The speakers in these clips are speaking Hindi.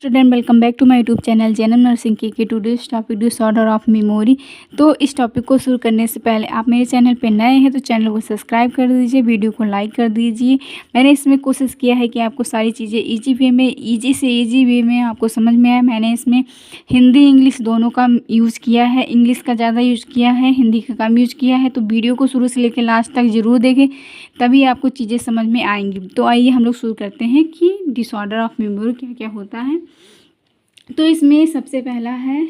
Student welcome back to my YouTube channel Jainam nursing के today's topic disorder of memory. तो इस टॉपिक को शुरू करने से पहले आप मेरे चैनल पे नए हैं तो चैनल को सब्सक्राइब कर दीजिए, वीडियो को लाइक कर दीजिए। मैंने इसमें कोशिश किया है कि आपको सारी चीज़ें ईजी से ईजी वे में आपको समझ में आए। मैंने इसमें हिंदी इंग्लिश दोनों का यूज़ किया है, इंग्लिश का ज़्यादा यूज़ किया है, हिंदी का कम यूज़ किया है। तो वीडियो को शुरू से लेकर लास्ट तक ज़रूर देखें, तभी आपको चीज़ें समझ में आएंगी। तो आइए हम लोग शुरू करते हैं कि डिसऑर्डर ऑफ मेमोरी क्या क्या होता है। तो इसमें सबसे पहला है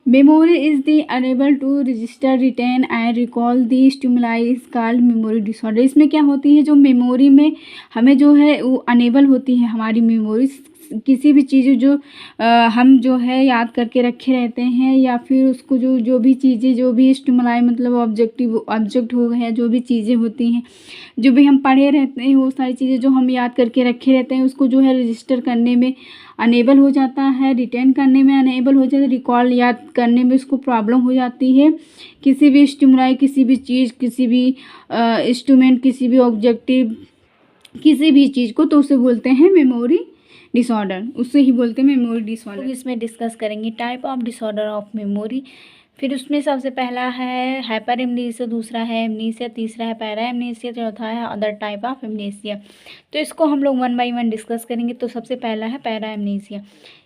memory is the unable to register retain and recall the stimuli is called memory disorder. इसमें क्या होती है, जो मेमोरी में हमें जो है वो अनेबल होती है हमारी मेमोरी, किसी भी चीज़ जो हम जो है याद करके रखे रहते हैं, या फिर उसको जो भी चीज़ें जो भी स्टिमुलाई मतलब ऑब्जेक्ट हो गए, जो भी चीज़ें होती हैं जो भी हम पढ़े रहते हैं, वो सारी चीज़ें जो हम याद करके रखे रहते हैं उसको जो है रजिस्टर करने में अनेबल हो जाता है, रिटेन करने में अनेबल हो जाता है, रिकॉल याद करने में उसको प्रॉब्लम हो जाती है। किसी भी स्टिमुलाई, किसी भी चीज़, किसी भी इंस्ट्रूमेंट, किसी भी ऑब्जेक्टिव, किसी भी चीज़ को, तो उसे बोलते हैं मेमोरी डिसऑर्डर, उससे ही बोलते हैं मेमोरी डिसऑर्डर। इसमें डिस्कस करेंगे type of disorder of memory. फिर उसमें सबसे पहला है हाइपर एमनीसिया, दूसरा है एमनीसिया, तीसरा है पैरा एमनीसिया, चौथा है अदर टाइप ऑफ एमनीसिया। तो इसको हम लोग वन बाय वन डिस्कस करेंगे। तो सबसे पहला है para amnesia,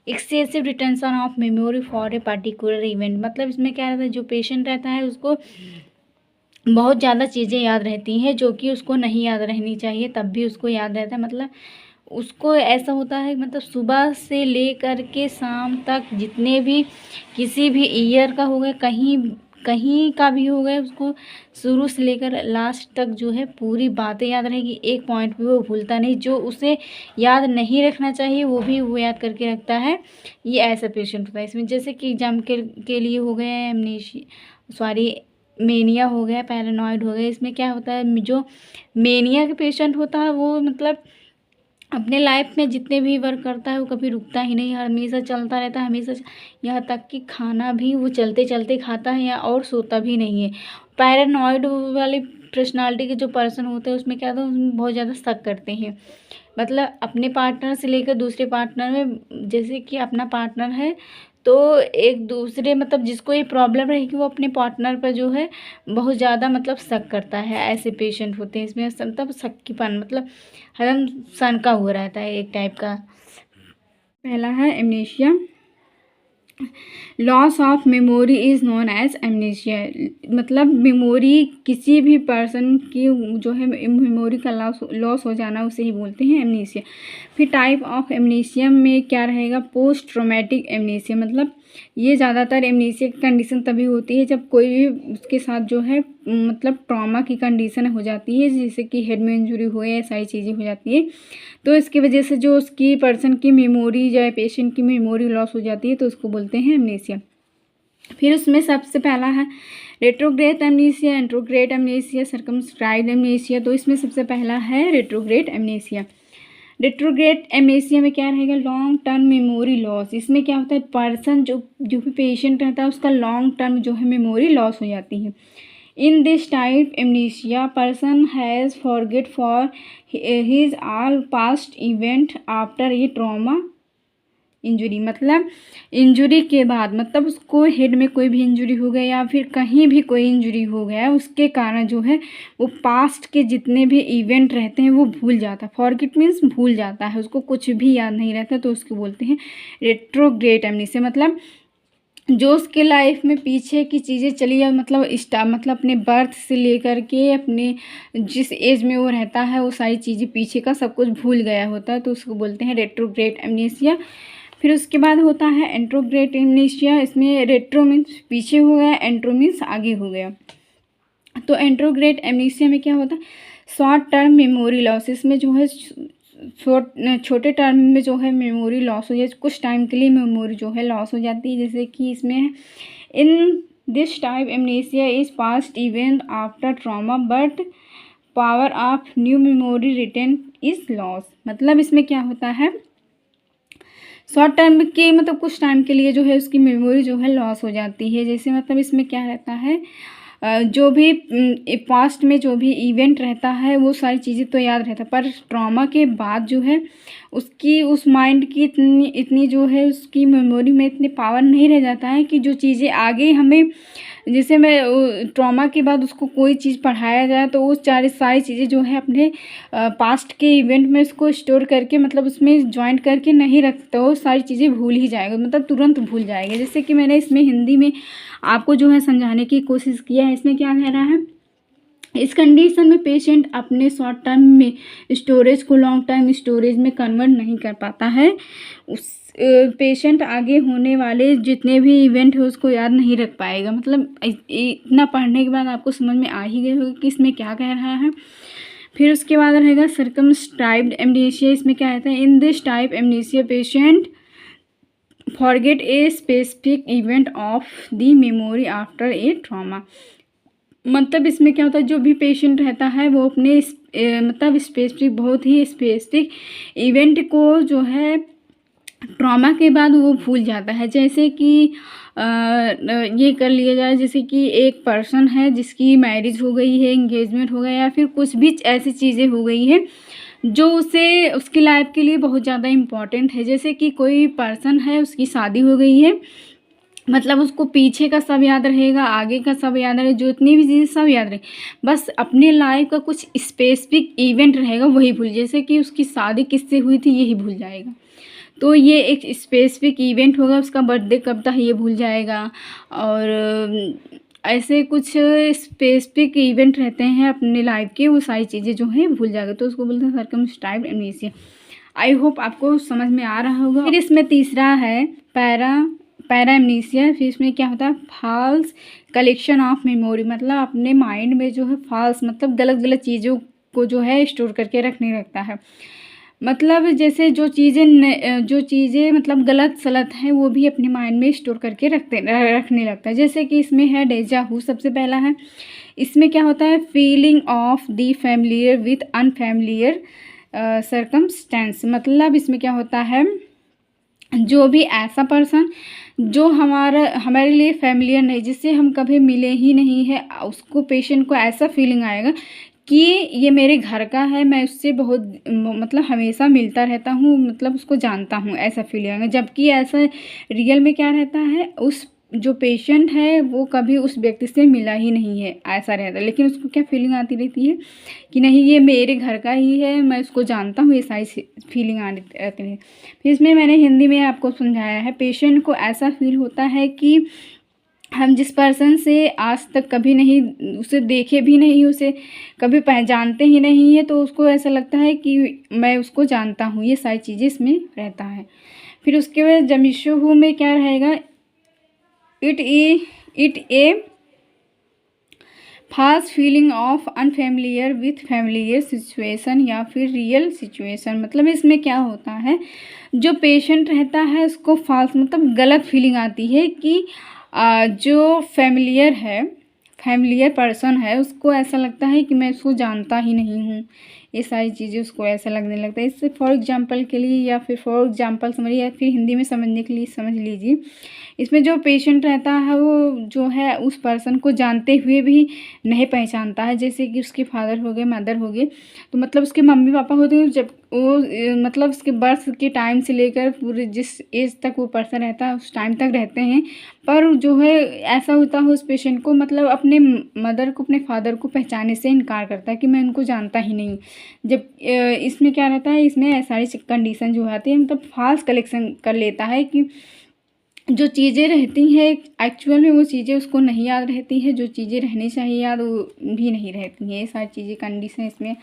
excessive retention of memory for a particular event. मतलब इसमें क्या रहता है, जो पेशेंट रहता है उसको बहुत ज़्यादा चीज़ें याद रहती हैं जो कि उसको नहीं याद रहनी चाहिए, तब भी उसको याद रहता है। मतलब उसको ऐसा होता है, मतलब सुबह से लेकर के शाम तक जितने भी किसी भी ईयर का हो गया, कहीं का भी हो गया, उसको शुरू से लेकर लास्ट तक जो है पूरी बातें याद रहेगी, एक पॉइंट भी वो भूलता नहीं। जो उसे याद नहीं रखना चाहिए वो भी वो याद करके रखता है। ये ऐसा पेशेंट होता है इसमें। जैसे कि एग्जाम के लिए हो गए एमनेशिया, सॉरी मेनिया हो गया, पैरानॉइड हो गया। इसमें क्या होता है, जो मेनिया के पेशेंट होता है वो मतलब अपने लाइफ में जितने भी वर्क करता है वो कभी रुकता ही नहीं, हमेशा चलता रहता है, हमेशा। यहाँ तक कि खाना भी वो चलते चलते खाता है या और सोता भी नहीं है। पैरानॉइड वाली पर्सनालिटी के जो पर्सन होते हैं उसमें क्या होता है, उसमें बहुत ज़्यादा शक करते हैं। मतलब अपने पार्टनर से लेकर दूसरे पार्टनर में, जैसे कि अपना पार्टनर है तो एक दूसरे मतलब जिसको ये प्रॉब्लम रहेगी वो अपने पार्टनर पर जो है बहुत ज़्यादा मतलब शक करता है। ऐसे पेशेंट होते हैं इसमें, मतलब शक्कीपन, मतलब हरम सन का हो रहता है एक टाइप का। पहला है amnesia, loss of memory is known as amnesia. मतलब मेमोरी किसी भी पर्सन की जो है मेमोरी का लॉस हो जाना, उसे ही बोलते हैं एमनेशिया। फिर टाइप ऑफ एमनेशिया में क्या रहेगा, पोस्ट ट्रॉमेटिक एमनेशिया। मतलब ये ज़्यादातर एमनेशिया की कंडीशन तभी होती है जब कोई भी उसके साथ जो है मतलब ट्रॉमा की कंडीशन हो जाती है, जैसे कि हेड में इंजरी हो या सारी चीज़ें हो जाती है, तो इसकी वजह से जो उसकी पर्सन की मेमोरी या पेशेंट की मेमोरी लॉस हो जाती है, तो उसको बोलते हैं एमनेशिया। फिर उसमें सबसे पहला है retrograde amnesia, anterograde amnesia, circumscribed amnesia. तो इसमें सबसे पहला है रेट्रोग्रेड एमनेशिया। रेट्रोग्रेड एमनेशिया में क्या रहेगा, लॉन्ग टर्म मेमोरी लॉस। इसमें क्या होता है, पर्सन जो भी पेशेंट रहता है उसका लॉन्ग टर्म जो है मेमोरी लॉस हो जाती है। In this type amnesia person has forget for his all past event after ये ट्रॉमा इंजरी। मतलब इंजरी के बाद, मतलब उसको हेड में कोई भी इंजरी हो गया या फिर कहीं भी कोई इंजरी हो गया, उसके कारण जो है वो पास्ट के जितने भी इवेंट रहते हैं वो भूल जाता है। फॉरगेट मीन्स भूल जाता है, उसको कुछ भी याद नहीं रहता, तो उसको बोलते हैं रेट्रोग्रेड एमनेशिया। मतलब जो उसके लाइफ में पीछे की चीज़ें चली है, मतलब अपने बर्थ से लेकर के अपने जिस एज में वो रहता है वो सारी चीज़ें पीछे का सब कुछ भूल गया होता है, तो उसको बोलते हैं रेट्रोग्रेड एमनेशिया। फिर उसके बाद होता है एंट्रोग्रेड एमनेशिया। इसमें रेट्रो मीन्स पीछे हो गया, एंट्रो मीन्स आगे हो गया। तो एंट्रोग्रेड एमनेशिया में क्या होता है, शॉर्ट टर्म मेमोरी लॉस। इसमें जो है छोटे टर्म में जो है मेमोरी लॉस हो जाए, कुछ टाइम के लिए मेमोरी जो है लॉस हो जाती है। जैसे कि इसमें है in this type amnesia is past event after trauma but power of new memory retain is loss. मतलब इसमें क्या होता है, शॉर्ट टर्म के मतलब कुछ टाइम के लिए जो है उसकी मेमोरी जो है लॉस हो जाती है। जैसे मतलब इसमें क्या रहता है, जो भी पास्ट में जो भी इवेंट रहता है वो सारी चीज़ें तो याद रहता है, पर ट्रॉमा के बाद जो है उसकी उस माइंड की इतनी जो है उसकी मेमोरी में इतनी पावर नहीं रह जाता है कि जो चीज़ें आगे हमें, जैसे मैं ट्रॉमा के बाद उसको कोई चीज़ पढ़ाया जाए तो वो सारी चीज़ें जो है अपने पास्ट के इवेंट में उसको स्टोर करके मतलब उसमें जॉइंट करके नहीं रखता, वो सारी चीज़ें भूल ही जाएगा, मतलब तुरंत भूल जाएगा। जैसे कि मैंने इसमें हिंदी में आपको जो है समझाने की कोशिश किया है। इसमें क्या कह रहा है, इस कंडीशन में पेशेंट अपने शॉर्ट टर्म में स्टोरेज को लॉन्ग टर्म स्टोरेज में कन्वर्ट नहीं कर पाता है। उस पेशेंट आगे होने वाले जितने भी इवेंट है उसको याद नहीं रख पाएगा। मतलब इतना पढ़ने के बाद आपको समझ में आ ही गए होगा कि इसमें क्या कह रहा है। फिर उसके बाद रहेगा सर्कमस्क्राइब्ड एमनेसिया। इसमें क्या कहते हैं, इन this type amnesia patient forget a specific event of the memory after a trauma. मतलब इसमें क्या होता है, जो भी पेशेंट रहता है वो अपने मतलब स्पेसिफिक, बहुत ही स्पेसिफिक इवेंट को जो है ट्रॉमा के बाद वो भूल जाता है। जैसे कि ये कर लिया जाए, जैसे कि एक पर्सन है जिसकी मैरिज हो गई है, एंगेजमेंट हो गया, या फिर कुछ भी ऐसी चीज़ें हो गई है जो उसे उसकी लाइफ के लिए बहुत ज़्यादा इम्पॉर्टेंट है। जैसे कि कोई पर्सन है, उसकी शादी हो गई है, मतलब उसको पीछे का सब याद रहेगा, आगे का सब याद रहेगा, जो इतनी भी चीज़ें सब याद रहे, बस अपने लाइफ का कुछ स्पेसिफिक इवेंट रहेगा वही भूल, जैसे कि उसकी शादी किससे हुई थी यही भूल जाएगा। तो ये एक स्पेसिफिक इवेंट होगा, उसका बर्थडे कब था ये भूल जाएगा। और ऐसे कुछ स्पेसिफिक इवेंट रहते हैं अपने लाइफ के, वो सारी चीज़ें जो हैं भूल जाएगा, तो उसको बोलते हैं सर्कमस्क्राइब्ड एमनेसिया। आई होप आपको समझ में आ रहा होगा। फिर इसमें तीसरा है पैरा एमनेसिया। फिर इसमें क्या होता है, फॉल्स कलेक्शन ऑफ मेमोरी। मतलब अपने माइंड में जो है फॉल्स मतलब गलत गलत चीज़ों को जो है स्टोर करके रखने लगता है। मतलब जैसे जो चीज़ें मतलब गलत सलत हैं वो भी अपने माइंड में स्टोर करके रखने लगता है। जैसे कि इसमें है डेजा हू, सबसे पहला है। इसमें क्या होता है, feeling of the familiar with unfamiliar circumstance. मतलब इसमें क्या होता है, जो भी ऐसा पर्सन जो हमारे लिए फैमिलियर नहीं, जिससे हम कभी मिले ही नहीं है, उसको पेशेंट को ऐसा फीलिंग आएगा कि ये मेरे घर का है, मैं उससे बहुत मतलब हमेशा मिलता रहता हूँ, मतलब उसको जानता हूँ, ऐसा फीलिंग आएगा। जबकि ऐसा रियल में क्या रहता है, उस जो पेशेंट है वो कभी उस व्यक्ति से मिला ही नहीं है, ऐसा रहता है, लेकिन उसको क्या फीलिंग आती रहती है कि नहीं ये मेरे घर का ही है, मैं उसको जानता हूँ, ये सारी फीलिंग आती रहती है। फिर इसमें मैंने हिंदी में आपको समझाया है, पेशेंट को ऐसा फील होता है कि हम जिस पर्सन से आज तक कभी नहीं उसे देखे भी नहीं, उसे कभी पहचानते ही नहीं है, तो उसको ऐसा लगता है कि मैं उसको जानता हूँ, ये सारी चीज़ें इसमें रहता है। फिर उसके बाद जमिशोहू में क्या रहेगा, it A fast feeling of unfamiliar with familiar situation या फिर रियल सिचुएशन। मतलब इसमें क्या होता है, जो पेशेंट रहता है उसको फाल्स मतलब गलत फीलिंग आती है कि जो फैमिलियर पर्सन है उसको ऐसा लगता है कि मैं उसको जानता ही नहीं हूँ, ये सारी चीज़ें उसको ऐसा लगने लगता है। इससे फॉर एग्जांपल के लिए या फिर फॉर एग्जांपल समझिए या फिर हिंदी में समझने के लिए समझ लीजिए। इसमें जो पेशेंट रहता है वो जो है उस पर्सन को जानते हुए भी नहीं पहचानता है। जैसे कि उसके फादर हो गए, मदर हो गए, तो मतलब उसके मम्मी पापा होते हैं, जब वो मतलब उसके बर्थ के टाइम से लेकर पूरे जिस एज तक वो पर्सन रहता है उस टाइम तक रहते हैं, पर जो है ऐसा होता है उस पेशेंट को मतलब अपने मदर को, अपने फादर को पहचानने से इनकार करता है कि मैं उनको जानता ही नहीं। जब इसमें क्या रहता है, इसमें सारी कंडीशन जो आती है मतलब फाल्स कलेक्शन कर लेता है कि जो चीज़ें रहती हैं एक्चुअल में वो चीज़ें उसको नहीं याद रहती है, जो चीज़ें रहनी चाहिए याद वो भी नहीं रहती हैं। ये सारी चीज़ें कंडीशन इसमें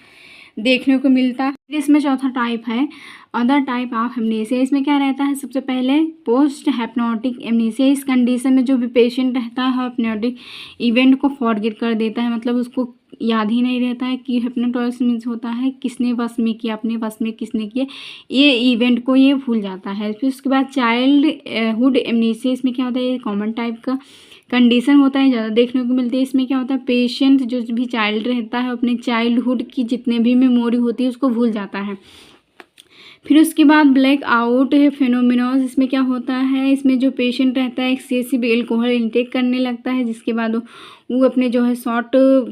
देखने को मिलता है। इसमें चौथा टाइप है अदर टाइप ऑफ एमनेसिया। इसमें क्या रहता है, सबसे पहले पोस्ट हिप्नोटिक एमनेसिया। इस कंडीशन में जो भी पेशेंट रहता है हिप्नोटिक इवेंट को फॉरगेट कर देता है, मतलब उसको याद ही नहीं रहता है कि हिप्नोटिस मीन्स होता है किसने वश में किया, अपने वश में किसने किया, ये इवेंट को ये भूल जाता है। फिर उसके बाद चाइल्डहुड एमनेसिया। इसमें क्या होता है, ये कॉमन टाइप का कंडीशन होता है, ज़्यादा देखने को मिलती है। इसमें क्या होता है, पेशेंट जो भी चाइल्ड रहता है अपने चाइल्डहुड की जितने भी मेमोरी होती है उसको भूल जाता है। फिर उसके बाद ब्लैक आउट फिनोमिनोज, इसमें क्या होता है, इसमें जो पेशेंट रहता है एक्सेसिव एल्कोहल इंटेक करने लगता है, जिसके बाद वो अपने जो है शॉर्ट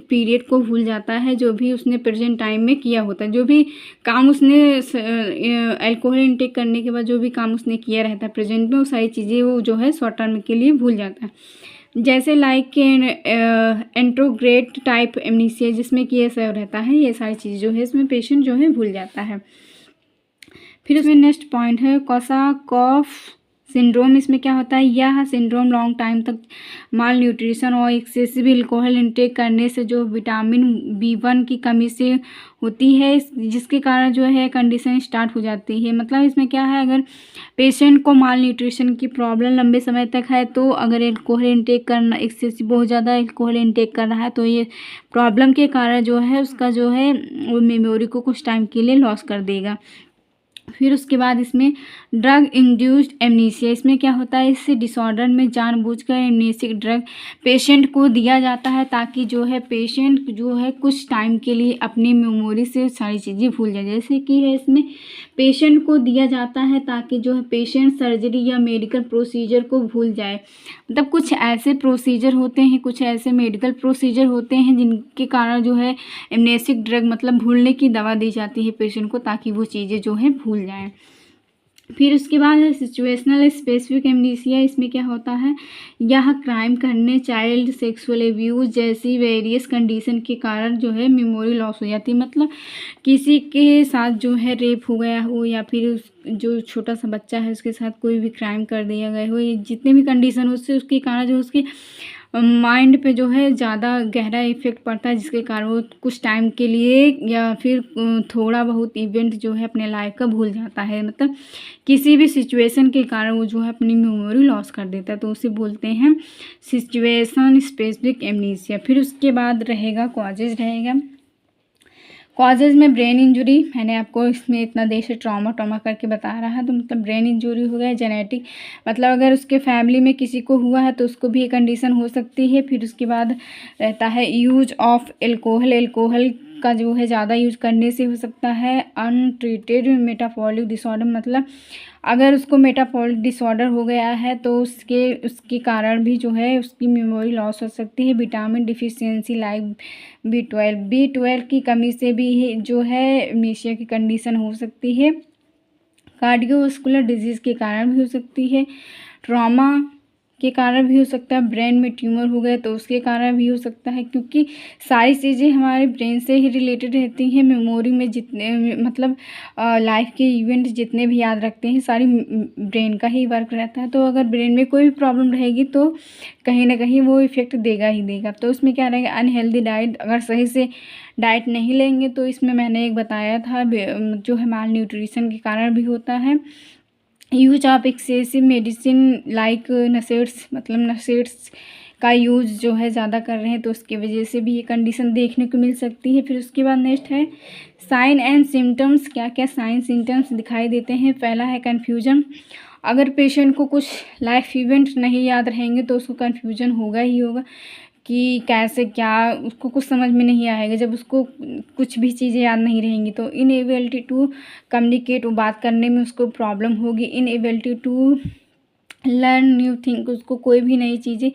पीरियड को भूल जाता है, जो भी उसने प्रेजेंट टाइम में किया होता है, जो भी काम उसने अल्कोहल इंटेक करने के बाद जो भी काम उसने किया रहता है प्रेजेंट में, वो सारी चीज़ें वो जो है शॉर्ट टर्म के लिए भूल जाता है। जैसे लाइक एंट्रोग्रेट टाइप एमनीसिया, जिसमें कि ये सब रहता है, ये सारी चीज़ें जो है इसमें पेशेंट जो है भूल जाता है। फिर उसमें नेक्स्ट पॉइंट है कोसाकॉफ सिंड्रोम। इसमें क्या होता है, यह सिंड्रोम लॉन्ग टाइम तक माल न्यूट्रिशन और एक्सेसिव अल्कोहल इंटेक करने से जो विटामिन B1 की कमी से होती है, जिसके कारण जो है कंडीशन स्टार्ट हो जाती है। मतलब इसमें क्या है, अगर पेशेंट को माल न्यूट्रिशन की प्रॉब्लम लंबे समय तक है, तो अगर अल्कोहल इंटेक करना एक्सेसिव बहुत ज़्यादा अल्कोहल इंटेक कर रहा है, तो ये प्रॉब्लम के कारण जो है उसका जो है वो मेमोरी को कुछ टाइम के लिए लॉस कर देगा। फिर उसके बाद इसमें ड्रग इंड्यूस्ड एमनीसिया, इसमें क्या होता है, इस डिसऑर्डर में जानबूझकर एमनेसिक ड्रग पेशेंट को दिया जाता है, ताकि जो है पेशेंट जो है कुछ टाइम के लिए अपनी मेमोरी से सारी चीज़ें भूल जाए। जैसे कि है इसमें पेशेंट को दिया जाता है ताकि जो है पेशेंट सर्जरी या मेडिकल प्रोसीजर को भूल जाए। मतलब कुछ ऐसे प्रोसीजर होते हैं, कुछ ऐसे मेडिकल प्रोसीजर होते हैं जिनके कारण जो है एमनेसिक ड्रग मतलब भूलने की दवा दी जाती है पेशेंट को, ताकि वो चीज़ें जो है भूल जाएं। फिर उसके बाद है सिचुएशनल स्पेसिफिक एमनीसिया। इसमें क्या होता है, यह क्राइम करने, चाइल्ड सेक्सुअल अब्यूज़ जैसी वेरियस कंडीशन के कारण जो है मेमोरी लॉस हो जाती है। मतलब किसी के साथ जो है रेप हो गया हो, या फिर जो छोटा सा बच्चा है उसके साथ कोई भी क्राइम कर दिया गया हो, ये जितने भी कंडीशन हो उससे उसके कारण जो उसके माइंड पे जो है ज़्यादा गहरा इफेक्ट पड़ता है, जिसके कारण वो कुछ टाइम के लिए या फिर थोड़ा बहुत इवेंट जो है अपने लाइफ का भूल जाता है। मतलब किसी भी सिचुएशन के कारण वो जो है अपनी मेमोरी लॉस कर देता है, तो उसे बोलते हैं सिचुएशन स्पेसिफिक एमनीसिया। फिर उसके बाद रहेगा कॉजेज रहेगा। कॉजेज में ब्रेन इंजरी, मैंने आपको इसमें इतना देर से ट्रॉमा करके बता रहा है, तो मतलब ब्रेन इंजरी हो गया। जेनेटिक, मतलब अगर उसके फैमिली में किसी को हुआ है तो उसको भी ये कंडीशन हो सकती है। फिर उसके बाद रहता है यूज ऑफ एल्कोहल, एल्कोहल का जो है ज़्यादा यूज करने से हो सकता है। अनट्रीटेड मेटाबॉलिक डिसऑर्डर, मतलब अगर उसको मेटाबॉलिक डिसऑर्डर हो गया है तो उसके कारण भी जो है उसकी मेमोरी लॉस हो सकती है। विटामिन डिफिशियंसी लाइक B12 की कमी से भी जो है एमनीसिया की कंडीशन हो सकती है। कार्डियोवास्कुलर डिजीज़ के कारण भी हो सकती है। ट्रॉमा के कारण भी हो सकता है। ब्रेन में ट्यूमर हो गए तो उसके कारण भी हो सकता है, क्योंकि सारी चीज़ें हमारे ब्रेन से ही रिलेटेड रहती हैं। मेमोरी में जितने मतलब लाइफ के इवेंट जितने भी याद रखते हैं, सारी ब्रेन का ही वर्क रहता है। तो अगर ब्रेन में कोई भी प्रॉब्लम रहेगी तो कहीं ना कहीं वो इफ़ेक्ट देगा ही देगा। तो उसमें क्या रहेगा, अनहेल्दी डाइट, अगर सही से डाइट नहीं लेंगे तो इसमें मैंने एक बताया था जो है माल न्यूट्रिशन के कारण भी होता है। Use of excessive medicine like नशेड्स, मतलब नशेड्स का यूज़ जो है ज़्यादा कर रहे हैं तो उसकी वजह से भी ये कंडीशन देखने को मिल सकती है। फिर उसके बाद नेक्स्ट है साइन एंड सिम्टम्स। क्या क्या साइन सिम्टम्स दिखाई देते हैं। पहला है कन्फ्यूजन। अगर पेशेंट को कुछ लाइफ इवेंट नहीं याद रहेंगे तो उसको कन्फ्यूजन होगा ही होगा कि कैसे क्या, उसको कुछ समझ में नहीं आएगा जब उसको कुछ भी चीज़ें याद नहीं रहेंगी। तो इनएबिलिटी टू कम्युनिकेट, बात करने में उसको प्रॉब्लम होगी। Inability to learn new thing, उसको कोई भी नई चीज़ें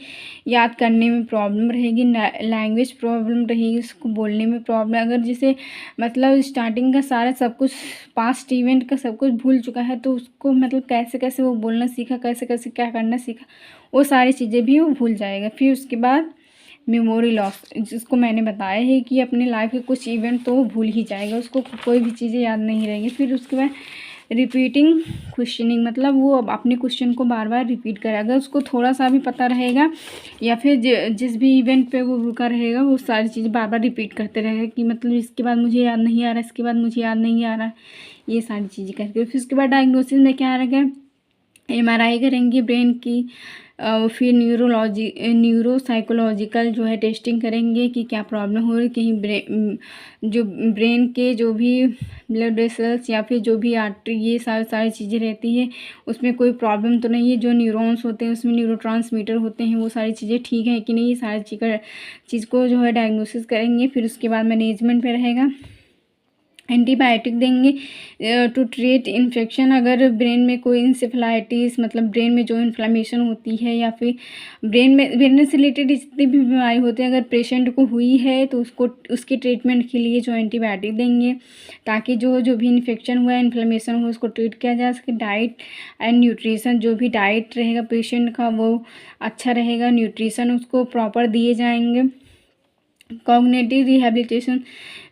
याद करने में प्रॉब्लम रहेगी। लैंग्वेज प्रॉब्लम रहेगी, उसको बोलने में प्रॉब्लम। अगर जिसे मतलब स्टार्टिंग का सारा सब कुछ पास्ट इवेंट का सब कुछ भूल चुका है तो उसको मतलब कैसे कैसे वो बोलना सीखा, कैसे कैसे क्या करना सीखा, वो सारी चीज़ें भी वो भूल जाएगा। फिर उसके बाद मेमोरी लॉस, जिसको मैंने बताया है कि अपने लाइफ के कुछ इवेंट तो वो भूल ही जाएगा, उसको कोई भी चीज़ें याद नहीं रहेंगी। फिर उसके बाद रिपीटिंग क्वेश्चनिंग, मतलब वो अब अपने क्वेश्चन को बार बार रिपीट करे। अगर उसको थोड़ा सा भी पता रहेगा या फिर जिस भी इवेंट पे वो रुका रहेगा वो सारी चीज़ें बार बार रिपीट करते रहेगा कि मतलब इसके बाद मुझे याद नहीं आ रहा, इसके बाद मुझे याद नहीं आ रहा, ये सारी चीज़ें करके। फिर उसके बाद डायग्नोसिस में क्या रहेगा, MRI करेंगे ब्रेन की, फिर न्यूरो साइकोलॉजिकल जो है टेस्टिंग करेंगे कि क्या प्रॉब्लम हो रही है। कहीं जो ब्रेन के जो भी ब्लड वेसल्स या फिर जो भी आर्टरी, ये सारी चीज़ें रहती है उसमें कोई प्रॉब्लम तो नहीं है। जो न्यूरॉन्स होते हैं उसमें न्यूरोट्रांसमीटर होते हैं, वो सारी चीज़ें ठीक है कि नहीं, ये सारी चीज़ को जो है डायग्नोसिस करेंगे। फिर उसके बाद मैनेजमेंट पे रहेगा। एंटीबायोटिक देंगे टू ट्रीट इन्फेक्शन। अगर ब्रेन में कोई इंसेफेलाइटिस मतलब ब्रेन में जो इन्फ्लेमेशन होती है या फिर ब्रेन से रिलेटेड जितनी भी बीमारी होती है अगर पेशेंट को हुई है तो उसको उसके ट्रीटमेंट के लिए जो एंटीबायोटिक देंगे ताकि जो भी इन्फेक्शन हुआ है इन्फ्लेमेशन हो उसको ट्रीट किया जा सके। डाइट एंड न्यूट्रिशन, जो भी डाइट रहेगा पेशेंट का वो अच्छा रहेगा, न्यूट्रिशन उसको प्रॉपर दिए जाएंगे। कॉग्निटिव रिहैबिलिटेशन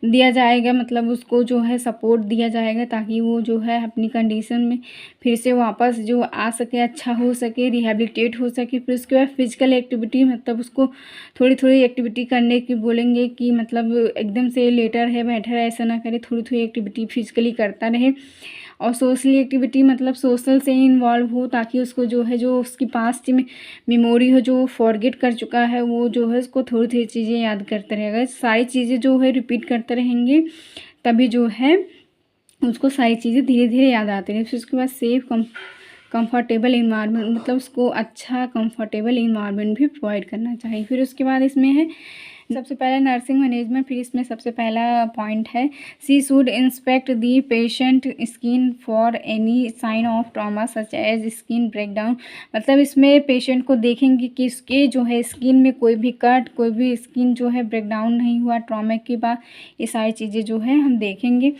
दिया जाएगा, मतलब उसको जो है सपोर्ट दिया जाएगा ताकि वो जो है अपनी कंडीशन में फिर से वापस जो आ सके, अच्छा हो सके, रिहैबिलिटेट हो सके। फिर उसके बाद फिजिकल एक्टिविटी, मतलब उसको थोड़ी थोड़ी एक्टिविटी करने की बोलेंगे कि मतलब एकदम से लेटर है बैठा है ऐसा ना करे, थोड़ी थोड़ी एक्टिविटी फिजिकली करता रहे। और सोशली एक्टिविटी मतलब सोशल से इन्वॉल्व हो ताकि उसको जो है जो उसकी पास्ट में मेमोरी हो जो फॉरगेट कर चुका है वो जो है उसको थोड़ी थोड़ी चीज़ें याद करते रहेगा। सारी चीज़ें जो है रिपीट करते रहेंगे तभी जो है उसको सारी चीज़ें धीरे धीरे याद आती रहेंगी। फिर उसके बाद सेफ कंफर्टेबल इन्वायरमेंट, मतलब उसको अच्छा कंफर्टेबल इन्वायरमेंट भी प्रोवाइड करना चाहिए। फिर उसके बाद इसमें है सबसे पहले नर्सिंग मैनेजमेंट। फिर इसमें सबसे पहला पॉइंट है she should inspect the patient skin for any sign of trauma such as skin breakdown. मतलब इसमें पेशेंट को देखेंगे कि इसके जो है स्किन में कोई भी कट, कोई भी स्किन जो है ब्रेकडाउन नहीं हुआ ट्रॉमा के बाद, ये सारी चीज़ें जो है हम देखेंगे।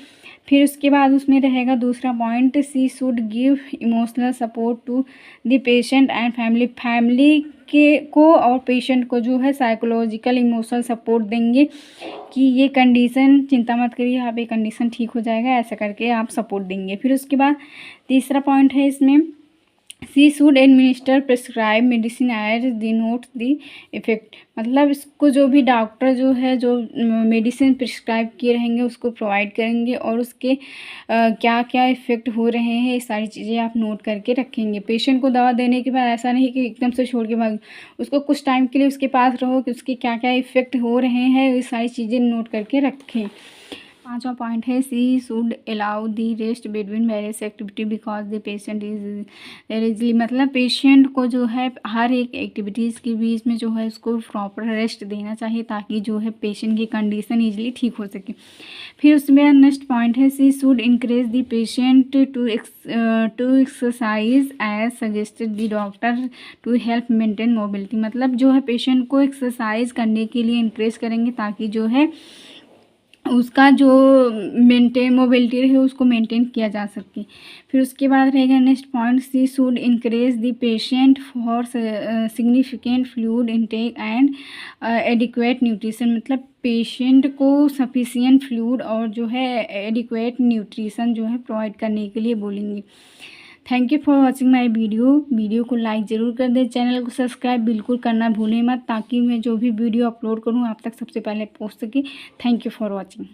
फिर उसके बाद उसमें रहेगा दूसरा point she should give emotional support to the patient and family के को और पेशेंट को जो है साइकोलॉजिकल इमोशनल सपोर्ट देंगे कि ये कंडीशन चिंता मत करिए आप, ये कंडीशन ठीक हो जाएगा, ऐसा करके आप सपोर्ट देंगे। फिर उसके बाद तीसरा पॉइंट है इसमें she should administer prescribe medicine as the note the effect. मतलब इसको जो भी डॉक्टर जो है जो मेडिसिन प्रिस्क्राइब किए रहेंगे उसको प्रोवाइड करेंगे और उसके क्या क्या इफ़ेक्ट हो रहे हैं ये सारी चीज़ें आप नोट करके रखेंगे। पेशेंट को दवा देने के बाद ऐसा नहीं कि एकदम से छोड़ के भाग, उसको कुछ टाइम के लिए उसके पास रहो कि उसके क्या क्या इफ़ेक्ट हो रहे हैं ये सारी चीज़ें नोट करके रखें। पांचवा पॉइंट है she should allow the rest between various activity because the patient is easily. मतलब पेशेंट को जो है हर एक एक्टिविटीज़ के बीच में जो है उसको प्रॉपर रेस्ट देना चाहिए ताकि जो है पेशेंट की कंडीशन इजली ठीक हो सके। फिर उसमें नेक्स्ट पॉइंट है she should encourage the patient to exercise as suggested the doctor to help maintain mobility. मतलब जो है पेशेंट को एक्सरसाइज करने के लिए इंकरेज करेंगे ताकि जो है उसका जो मेंटेन मोबिलिटी रहे उसको मेंटेन किया जा सके। फिर उसके बाद रहेगा next point she should encourage the patient for significant fluid intake and adequate nutrition. मतलब पेशेंट को सफिशिएंट फ्लूइड और जो है एडिक्वेट न्यूट्रिशन जो है प्रोवाइड करने के लिए बोलेंगे। Thank you for watching my video को लाइक ज़रूर कर दें, चैनल को सब्सक्राइब बिल्कुल करना भूलें मत ताकि मैं जो भी वीडियो अपलोड करूँ आप तक सबसे पहले पहुँच सके। Thank you for watching.